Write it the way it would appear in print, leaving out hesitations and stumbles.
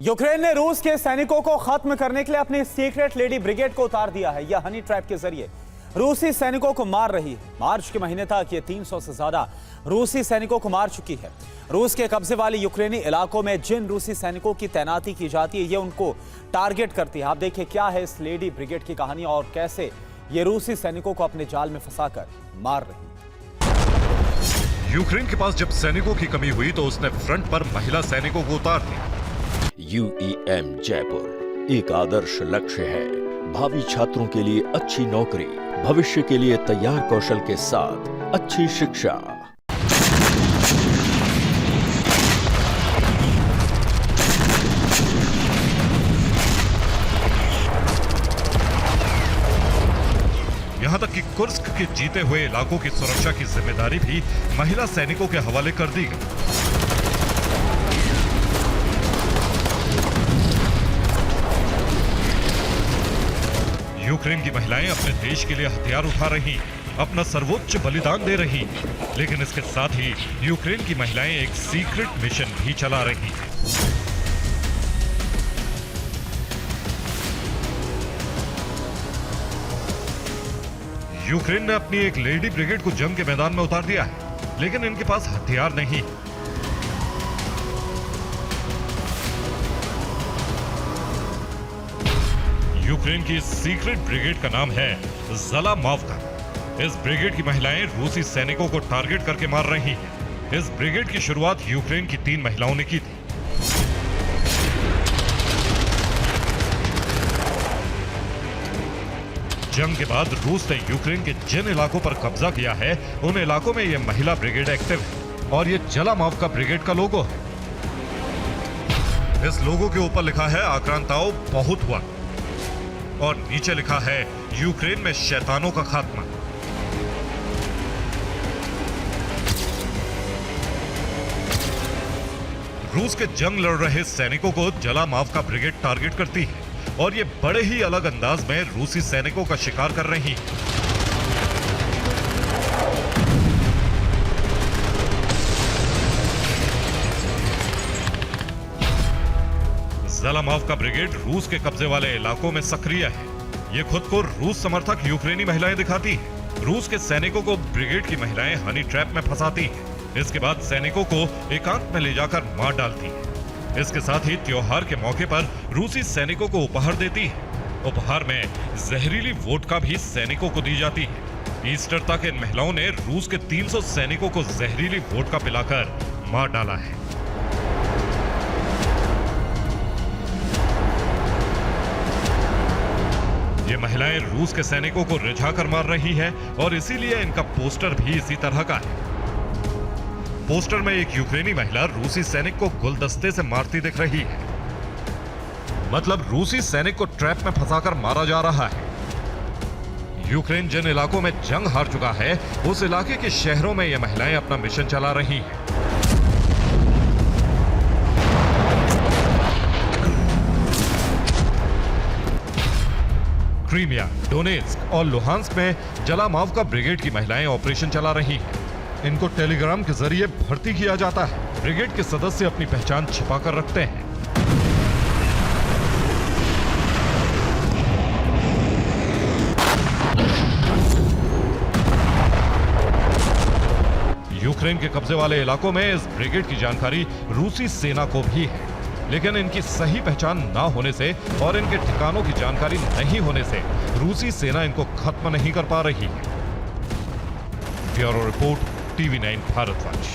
Ukraine ने रूस के सैनिकों को खत्म करने के लिए अपनी सीक्रेट लेडी ब्रिगेड को उतार दिया है। यह हनी ट्रैप के जरिए रूसी सैनिकों को मार रही है। मार्च के महीने तक ये 300 से ज्यादा रूसी सैनिकों को मार चुकी है। रूस के कब्जे वाले यूक्रेनी इलाकों में जिन रूसी सैनिकों की तैनाती की जाती है, ये उनको टारगेट करती है। आप देखिए क्या है इस लेडी ब्रिगेड की कहानी और कैसे ये रूसी सैनिकों को अपने जाल में फंसाकर मार रही है। यूक्रेन के पास जब सैनिकों की कमी हुई तो उसने फ्रंट पर महिला सैनिकों को उतार दिया। UEM जयपुर एक आदर्श लक्ष्य है। भावी छात्रों के लिए अच्छी नौकरी, भविष्य के लिए तैयार कौशल के साथ अच्छी शिक्षा। यहाँ तक कि कुर्स्क के जीते हुए इलाकों की सुरक्षा की जिम्मेदारी भी महिला सैनिकों के हवाले कर दी गई। यूक्रेन की महिलाएं अपने देश के लिए हथियार उठा रही, अपना सर्वोच्च बलिदान दे रही, लेकिन इसके साथ ही यूक्रेन की महिलाएं एक सीक्रेट मिशन भी चला रही हैं। यूक्रेन ने अपनी एक लेडी ब्रिगेड को जंग के मैदान में उतार दिया है, लेकिन इनके पास हथियार नहीं। यूक्रेन की इस सीक्रेट ब्रिगेड का नाम है ज़लामावका। इस ब्रिगेड की महिलाएं रूसी सैनिकों को टारगेट करके मार रही हैं। इस ब्रिगेड की शुरुआत यूक्रेन की 3 महिलाओं ने की थी। जंग के बाद रूस ने यूक्रेन के जिन इलाकों पर कब्जा किया है, उन इलाकों में यह महिला ब्रिगेड एक्टिव है और ये ज़लामावका ब्रिगेड का लोगो है। इस लोगो के ऊपर लिखा है आक्रांताओं बहुत हुआ और नीचे लिखा है यूक्रेन में शैतानों का खात्मा। रूस के जंग लड़ रहे सैनिकों को ज़लामावका ब्रिगेड टारगेट करती है और ये बड़े ही अलग अंदाज में रूसी सैनिकों का शिकार कर रही है। ज़लामावका ब्रिगेड रूस के कब्जे वाले इलाकों में सक्रिय है। ये खुद को रूस समर्थक यूक्रेनी महिलाएं दिखाती हैं। रूस के सैनिकों को ब्रिगेड की महिलाएं हनी ट्रैप में फंसाती हैं। इसके बाद सैनिकों को एकांत में ले जाकर मार डालती हैं। इसके साथ ही त्योहार के मौके पर रूसी सैनिकों को उपहार देती है। उपहार में जहरीली वोडका भी सैनिकों को दी जाती है। ईस्टर तक इन महिलाओं ने रूस के 300 सैनिकों को जहरीली वोडका पिलाकर मार डाला है। ये महिलाएं रूस के सैनिकों को रिझाकर मार रही है और इसीलिए इनका पोस्टर भी इसी तरह का है। पोस्टर में एक यूक्रेनी महिला रूसी सैनिक को गुलदस्ते से मारती दिख रही है। मतलब रूसी सैनिक को ट्रैप में फंसाकर मारा जा रहा है। यूक्रेन जिन इलाकों में जंग हार चुका है, उस इलाके के शहरों में ये महिलाएं अपना मिशन चला रही हैं। क्रीमिया, डोनेट्स्क और लुहांस्क में ज़लामावका ब्रिगेड की महिलाएं ऑपरेशन चला रही हैं। इनको टेलीग्राम के जरिए भर्ती किया जाता है। ब्रिगेड के सदस्य अपनी पहचान छिपाकर रखते हैं। यूक्रेन के कब्जे वाले इलाकों में इस ब्रिगेड की जानकारी रूसी सेना को भी है, लेकिन इनकी सही पहचान ना होने से और इनके ठिकानों की जानकारी नहीं होने से रूसी सेना इनको खत्म नहीं कर पा रही है। Bureau report, TV9 भारतवंश।